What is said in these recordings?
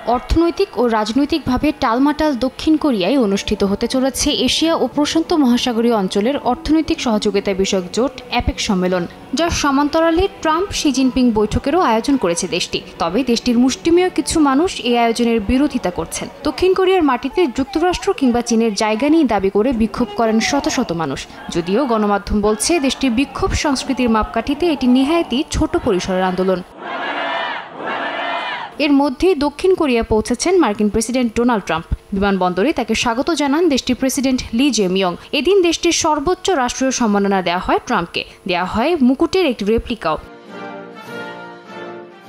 অর্থনৈতিক ও রাজনৈতিকভাবে টালমাটাল দক্ষিণ কোরিয়ায় অনুষ্ঠিত হতে চলেছে এশিয়া ও প্রশান্ত মহাসাগরীয় অঞ্চলের অর্থনৈতিক সহযোগিতা বিষয়ক জোট অ্যাপেক সম্মেলন, যার সমান্তরালে ট্রাম্প শি জিনপিং বৈঠকেরও আয়োজন করেছে দেশটি। তবে দেশটির মুষ্টিমেয় কিছু মানুষ এই আয়োজনের বিরোধিতা করছেন। দক্ষিণ কোরিয়ার মাটিতে যুক্তরাষ্ট্র কিংবা চীনের জায়গা নিয়ে দাবি করে বিক্ষোভ করেন শত শত মানুষ। যদিও গণমাধ্যম বলছে দেশটির বিক্ষোভ সংস্কৃতির মাপকাঠিতে এটি নেহায়েতই ছোট পরিসরের আন্দোলন। এর মধ্যেই দক্ষিণ কোরিয়া পৌঁছেছেন মার্কিন প্রেসিডেন্ট ডোনাল্ড ট্রাম্প। বিমানবন্দরে তাকে স্বাগত জানান দেশটির প্রেসিডেন্ট লি জে-মিয়ং। এদিন দেশটির সর্বোচ্চ রাষ্ট্রীয় সম্মাননা দেওয়া হয় ট্রাম্পকে। দেওয়া হয় মুকুটের একটি রেপ্লিকাও।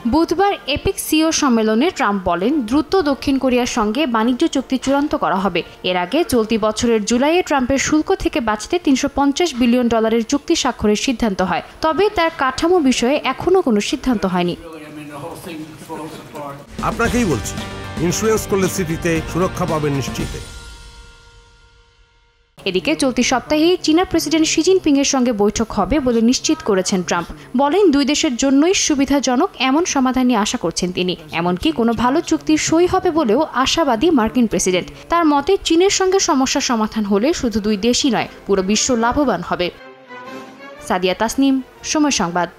বুধবার এপেক সিও সম্মেলনে ট্রাম্প বলেন, দ্রুত দক্ষিণ কোরিয়ার সঙ্গে বাণিজ্য চুক্তি চূড়ান্ত করা হবে। এর আগে চলতি বছরের জুলাইয়ে ট্রাম্পের শুল্ক থেকে বাঁচতে $350 বিলিয়ন চুক্তি স্বাক্ষরের সিদ্ধান্ত হয়। তবে তার কাঠামো বিষয়ে এখনও কোনো সিদ্ধান্ত হয়নি। আপনাকেই বলছি, ইন্স্যুরেন্স করলে সিটিতে সুরক্ষা পাবেন নিশ্চিত। এদিকে চলতি সপ্তাহেই চীনা প্রেসিডেন্ট শি জিনপিং এর সঙ্গে বৈঠক হবে বলে নিশ্চিত করেছেন ট্রাম্প। বলেন, দুই দেশের জন্যই সুবিধাজনক এমন সমাধান নিয়ে আশা করছেন তিনি। এমনকি কোনো ভালো চুক্তির সই হবে বলেও আশাবাদী মার্কিন প্রেসিডেন্ট। তার মতে, চীনের সঙ্গে সমস্যার সমাধান হলে শুধু দুই দেশই নয়, পুরো বিশ্ব লাভবান হবে। সাদিয়া তাসনিম, সময় সংবাদ।